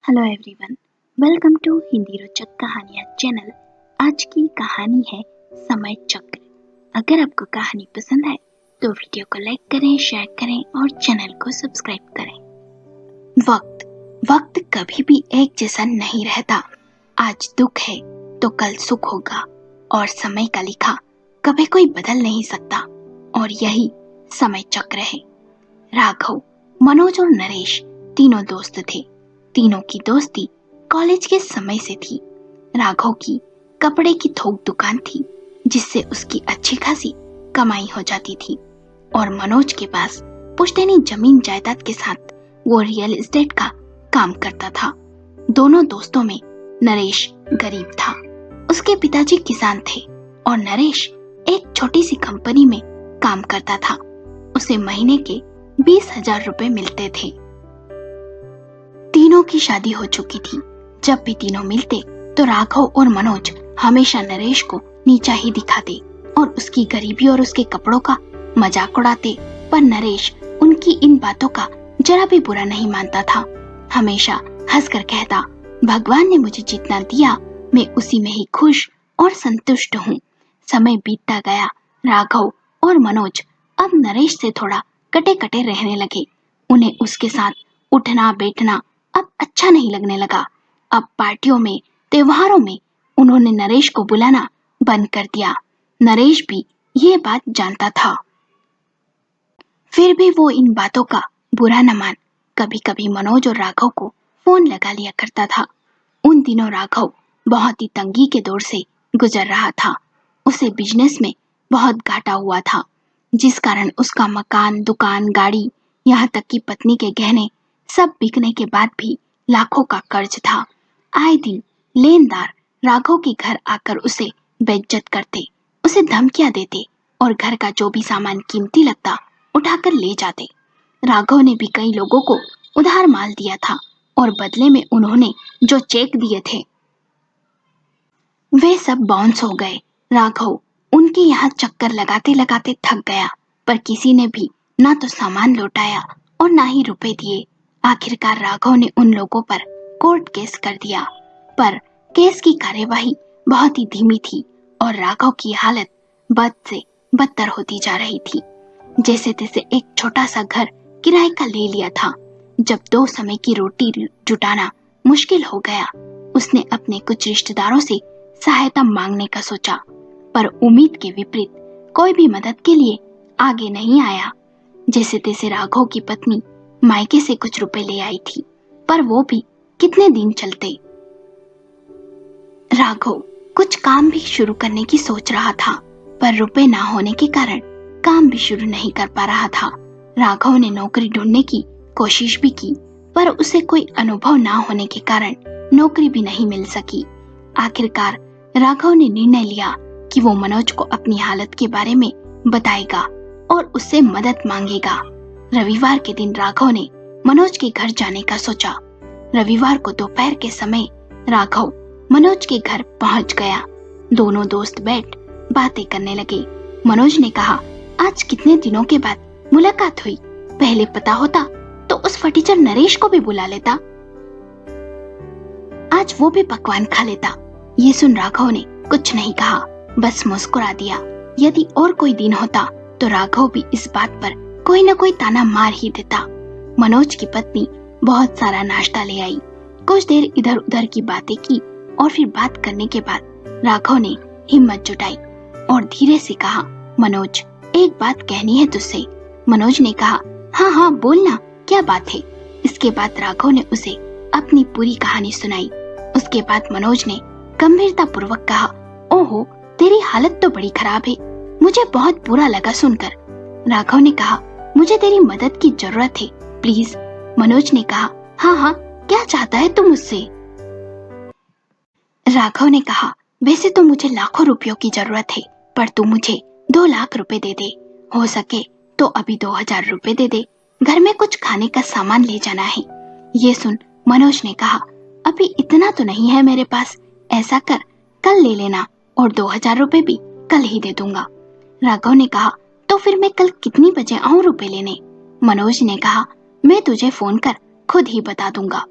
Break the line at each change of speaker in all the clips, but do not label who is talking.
Hello everyone, welcome to Hindi रोचक कहानियाँ channel. आज की कहानी है समय चक्र। अगर आपको कहानी पसंद है तो वीडियो को लाइक करें, शेयर करें और चैनल को सब्सक्राइब करें। वक्त कभी भी एक जैसा नहीं रहता। आज दुख है तो कल सुख होगा और समय का लिखा कभी कोई बदल नहीं सकता। और यही समय चक्र है। राघव, मनोज और नरेश तीनों दोस्त थे। तीनों की दोस्ती कॉलेज के समय से थी। राघव की कपड़े की थोक दुकान थी जिससे उसकी अच्छी खासी कमाई हो जाती थी और मनोज के पास पुश्तैनी जमीन जायदाद के साथ वो रियल एस्टेट का काम करता था। दोनों दोस्तों में नरेश गरीब था। उसके पिताजी किसान थे और नरेश एक छोटी सी कंपनी में काम करता था। उसे महीने के 20,000 रुपए मिलते थे। तीनों की शादी हो चुकी थी। जब भी तीनों मिलते तो राघव और मनोज हमेशा नरेश को नीचा ही दिखाते और उसकी गरीबी और उसके कपड़ों का मजाक उड़ाते, पर नरेश उनकी इन बातों का जरा भी बुरा नहीं मानता था। हमेशा हंसकर कहता, भगवान ने मुझे जितना दिया मैं उसी में ही खुश और संतुष्ट हूँ। समय बीतता गया। राघव और मनोज अब नरेश से थोड़ा कटे कटे रहने लगे। उन्हें उसके साथ उठना बैठना अब अच्छा नहीं लगने लगा। अब पार्टियों में, त्योहारों में उन्होंने नरेश को बुलाना बंद कर दिया। नरेश भी ये बात जानता था, फिर भी वो इन बातों का बुरा न मान कभी कभी मनोज और राघव को फोन लगा लिया करता था। उन दिनों राघव बहुत ही तंगी के दौर से गुजर रहा था। उसे बिजनेस में बहुत घाटा हुआ था, जिस कारण उसका मकान, दुकान, गाड़ी, यहाँ तक कि पत्नी के गहने सब बिकने के बाद भी लाखों का कर्ज था। आए दिन लेनदार राघव के घर आकर उसे बेइज्जत करते, उसे धमकियां देते और घर का जो भी सामान कीमती लगता उठाकर ले जाते। राघव ने भी कई लोगों को उधार माल दिया था और बदले में उन्होंने जो चेक दिए थे वे सब बाउंस हो गए। राघव उनके यहाँ चक्कर लगाते लगाते थक गया, पर किसी ने भी ना तो सामान लौटाया और ना ही रुपए दिए। आखिरकार राघव ने उन लोगों पर कोर्ट केस कर दिया, पर केस की कार्यवाही बहुत ही धीमी थी और राघव की हालत बद से बदतर होती जा रही थी। जैसे तैसे एक छोटा सा घर किराए का ले लिया था। जब 2 समय की रोटी जुटाना मुश्किल हो गया, उसने अपने कुछ रिश्तेदारों से सहायता मांगने का सोचा, पर उम्मीद के विपरीत कोई भी मदद के लिए आगे नहीं आया। जैसे तैसे राघव की पत्नी मायके से कुछ रुपए ले आई थी, पर वो भी कितने दिन चलते। राघव कुछ काम भी शुरू करने की सोच रहा था, पर रुपए ना होने के कारण काम भी शुरू नहीं कर पा रहा था। राघव ने नौकरी ढूंढने की कोशिश भी की, पर उसे कोई अनुभव ना होने के कारण नौकरी भी नहीं मिल सकी। आखिरकार राघव ने निर्णय लिया कि वो मनोज को अपनी हालत के बारे में बताएगा और उससे मदद मांगेगा। रविवार के दिन राघव ने मनोज के घर जाने का सोचा। रविवार को दोपहर के समय राघव मनोज के घर पहुंच गया। दोनों दोस्त बैठ बातें करने लगे। मनोज ने कहा, आज कितने दिनों के बाद मुलाकात हुई। पहले पता होता तो उस फटीचर नरेश को भी बुला लेता, आज वो भी पकवान खा लेता। ये सुन राघव ने कुछ नहीं कहा, बस मुस्कुरा दिया। यदि और कोई दिन होता तो राघव भी इस बात पर कोई न कोई ताना मार ही देता। मनोज की पत्नी बहुत सारा नाश्ता ले आई। कुछ देर इधर उधर की बातें की और फिर बात करने के बाद राघव ने हिम्मत जुटाई और धीरे से कहा, मनोज एक बात कहनी है तुझसे। मनोज ने कहा, हाँ हाँ बोलना, क्या बात है। इसके बाद राघव ने उसे अपनी पूरी कहानी सुनाई। उसके बाद मनोज ने गंभीरता पूर्वक कहा, ओहो तेरी हालत तो बड़ी खराब है, मुझे बहुत बुरा लगा सुनकर। राघव ने कहा, मुझे तेरी मदद की जरूरत है, प्लीज। मनोज ने कहा, हाँ हाँ क्या चाहता है तू मुझसे। राघव ने कहा, वैसे तो मुझे लाखों रुपयों की जरूरत है, पर तू मुझे 2 लाख रुपए दे दे। हो सके तो अभी 2,000 रुपए दे दे, घर में कुछ खाने का सामान ले जाना है। ये सुन मनोज ने कहा, अभी इतना तो नहीं है मेरे पास, ऐसा कर कल ले लेना और 2,000 रुपए भी कल ही दे दूंगा। राघव ने कहा, तो फिर मैं कल कितनी बजे आऊं रुपए लेने। मनोज ने कहा, मैं तुझे फोन कर खुद ही बता दूंगा।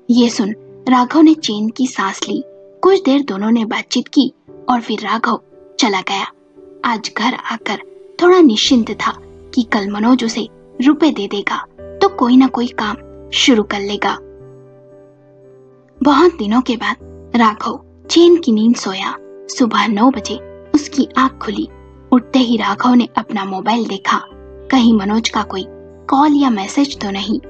ये सुन राघव ने चैन की सांस ली। कुछ देर दोनों ने बातचीत की और फिर राघव चला गया। आज घर आकर थोड़ा निश्चिंत था कि कल मनोज उसे रुपए दे देगा तो कोई ना कोई काम शुरू कर लेगा। बहुत दिनों के बाद राघव चैन की नींद सोया। सुबह 9 बजे उसकी आंख खुली। उठते ही राघव ने अपना मोबाइल देखा। कहीं मनोज का कोई कॉल या मैसेज तो नहीं।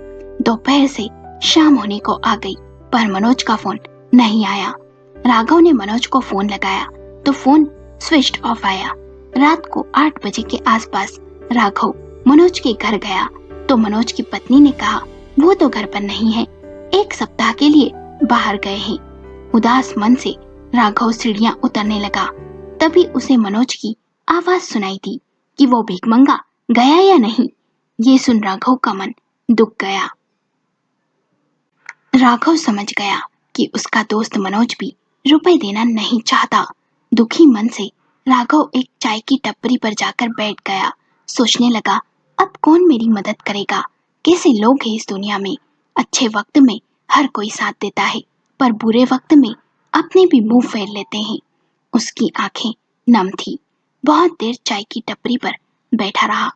दोपहर से शाम होने को आ गई पर मनोज का फोन नहीं आया। राघव ने मनोज को फोन लगाया तो फोन स्विच ऑफ आया। रात को 8 बजे के आसपास राघव मनोज के घर गया तो मनोज की पत्नी ने कहा वो तो घर पर नहीं है, 1 सप्ताह के लिए बाहर गए हैं। उदास मन से राघव सीढ़ियां उतरने लगा। तभी उसे मनोज की आवाज सुनाई दी कि वो भिखमंगा गया या नहीं। ये सुन राघव का मन दुख गया। राघव समझ गया कि उसका दोस्त मनोज भी रुपए देना नहीं चाहता। दुखी मन से राघव एक चाय की टपरी पर जाकर बैठ गया। सोचने लगा अब कौन मेरी मदद करेगा। कैसे लोग हैं इस दुनिया में। अच्छे वक्त में हर कोई साथ देता है पर बुरे वक्त में अपने भी मुंह फेर लेते हैं। उसकी आंखें नम थी। बहुत देर चाय की टपरी पर बैठा रहा,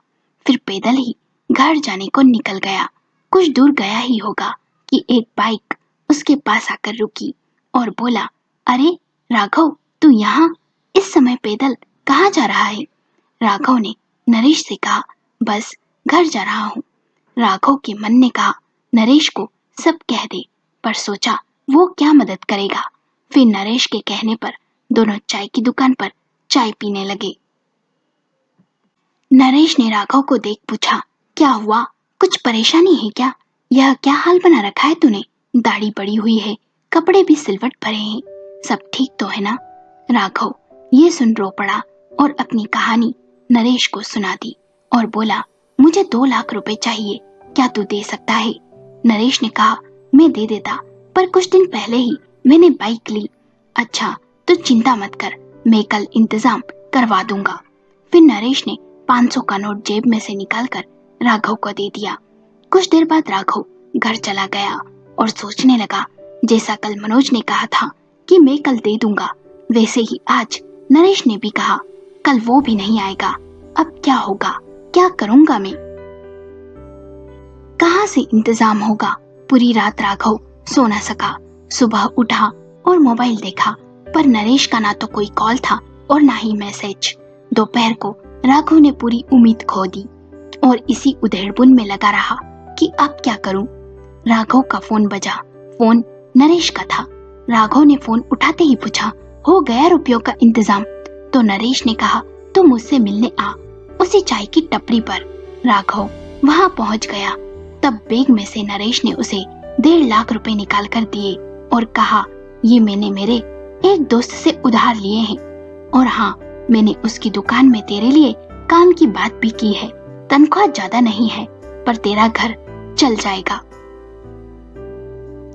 फिर पैदल ही घर जाने को निकल गया। कुछ दूर गया ही होगा कि एक बाइक उसके पास आकर रुकी और बोला, अरे राघव, तू यहाँ इस समय पैदल कहाँ जा रहा है? राघव ने नरेश से कहा, बस घर जा रहा हूँ। राघव के मन ने कहा नरेश को सब कह दे, पर सोचा वो क्या मदद करेगा। फिर नरेश के कहने पर दोनों चाय की दुकान पर चाय पीने लगे। नरेश ने राघव को देख पूछा, क्या हुआ? कुछ परेशानी है क्या? यह क्या हाल बना रखा है तूने? दाढ़ी बड़ी हुई है, कपड़े भी सिलवट भरे हैं, सब ठीक तो है ना? राघव ये सुन रो पड़ा और अपनी कहानी नरेश को सुना दी और बोला, मुझे 2 लाख रुपए चाहिए, क्या तू दे सकता है? नरेश ने कहा, मैं दे देता, पर कुछ दिन पहले ही मैंने बाइक ली। अच्छा तो चिंता मत कर, मैं कल इंतजाम करवा दूंगा। फिर नरेश ने 500 का नोट जेब में से निकालकर राघव को दे दिया। कुछ देर बाद राघव घर चला गया और सोचने लगा, जैसा कल मनोज ने कहा था कि मैं कल दे दूंगा, वैसे ही आज नरेश ने भी कहा कल वो भी नहीं आएगा। अब क्या होगा? क्या करूंगा मैं? कहाँ से इंतजाम होगा? पूरी रात राघव सो न सका। सुबह उठा और मोबाइल देखा पर नरेश का ना तो कोई कॉल था और ना ही मैसेज। दोपहर को राघव ने पूरी उम्मीद खो दी और इसी उधेड़बुन में लगा रहा कि अब क्या करूं। राघव का फोन बजा। फोन नरेश का था। राघव ने फोन उठाते ही पूछा, हो गया रुपयों का इंतजाम? तो नरेश ने कहा, तू मुझसे मिलने आ, उसी चाय की टपरी पर। राघव वहां पहुंच गया। तब बैग में से नरेश ने उसे 1.5 लाख रुपए निकाल कर दिए और कहा, ये मैंने मेरे एक दोस्त से उधार लिए हैं और हाँ, मैंने उसकी दुकान में तेरे लिए काम की बात भी की है। तनख्वाह ज्यादा नहीं है पर तेरा घर चल जाएगा।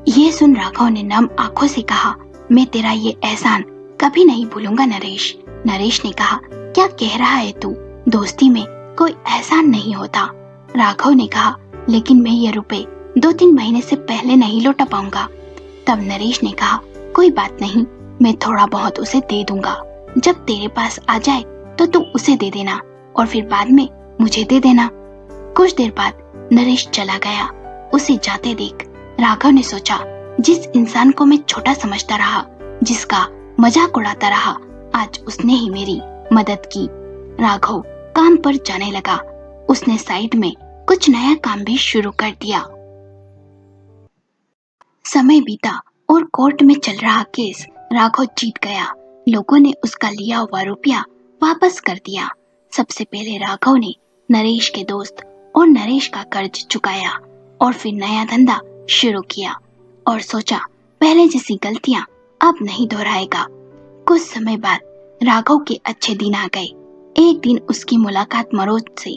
ये सुन राघव ने नम आंखों से कहा, मैं तेरा ये एहसान कभी नहीं भूलूंगा नरेश। नरेश ने कहा, क्या कह रहा है तू? दोस्ती में कोई एहसान नहीं होता। राघव ने कहा, लेकिन मैं ये रुपए 2-3 महीने से पहले नहीं लौटा पाऊंगा। तब नरेश ने कहा, कोई बात नहीं, मैं थोड़ा बहुत उसे दे दूंगा। जब तेरे पास आ जाए तो तू उसे दे देना और फिर बाद में मुझे दे देना। कुछ देर बाद नरेश चला गया। उसे जाते देख राघव ने सोचा, जिस इंसान को मैं छोटा समझता रहा, जिसका मजाक उड़ाता रहा, आज उसने ही मेरी मदद की। राघव काम पर जाने लगा। उसने साइड में कुछ नया काम भी शुरू कर दिया। समय बीता और कोर्ट में चल रहा केस राघव जीत गया। लोगों ने उसका लिया हुआ रुपया वापस कर दिया। सबसे पहले राघव ने नरेश के दोस्त और नरेश का कर्ज चुकाया और फिर नया धंधा शुरू किया और सोचा पहले जैसी गलतियां अब नहीं दोहराएगा। कुछ समय बाद राघव के अच्छे दिन आ गए। एक दिन उसकी मुलाकात मनोज से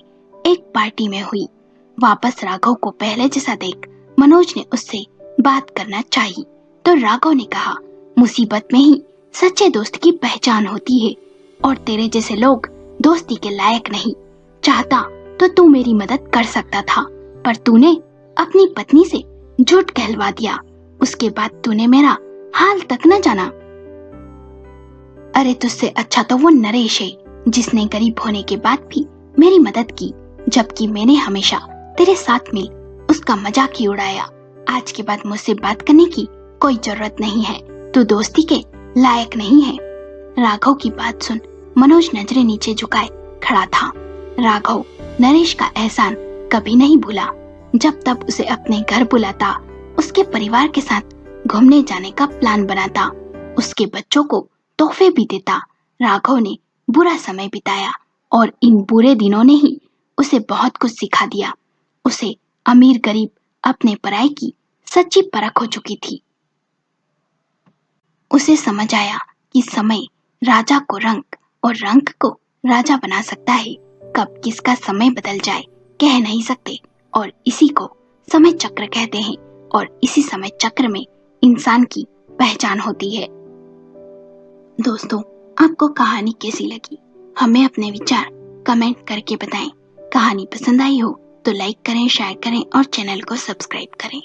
एक पार्टी में हुई। वापस राघव को पहले जैसा देख मनोज ने उससे बात करना चाहिए तो राघव ने कहा, मुसीबत में ही सच्चे दोस्त की पहचान होती है और तेरे जैसे लोग दोस्ती के लायक नहीं। चाहता तो तू मेरी मदद कर सकता था पर तूने अपनी पत्नी से झूठ कहलवा दिया। उसके बाद तूने मेरा हाल तक न जाना। अरे तुझसे अच्छा तो वो नरेश है जिसने गरीब होने के बाद भी मेरी मदद की, जबकि मैंने हमेशा तेरे साथ मिल उसका मजाक ही उड़ाया। आज के बाद मुझसे बात करने की कोई जरूरत नहीं है, तू दोस्ती के लायक नहीं है। राघव की बात सुन मनोज नजरें नीचे झुकाए खड़ा था। राघव नरेश का एहसान कभी नहीं भूला। जब तब उसे अपने घर बुलाता, उसके परिवार के साथ घूमने जाने का प्लान बनाता, उसके बच्चों को तोहफे भी देता। राघव ने बुरा समय बिताया और इन बुरे दिनों ने ही उसे बहुत कुछ सिखा दिया। उसे अमीर गरीब अपने पराये की सच्ची परख हो चुकी थी। उसे समझ आया कि समय राजा को रंक और रंक को राजा बना सकता है। कब किसका समय बदल जाए कह नहीं सकते, और इसी को समय चक्र कहते हैं, और इसी समय चक्र में इंसान की पहचान होती है। दोस्तों, आपको कहानी कैसी लगी हमें अपने विचार कमेंट करके बताएं। कहानी पसंद आई हो तो लाइक करें, शेयर करें और चैनल को सब्सक्राइब करें।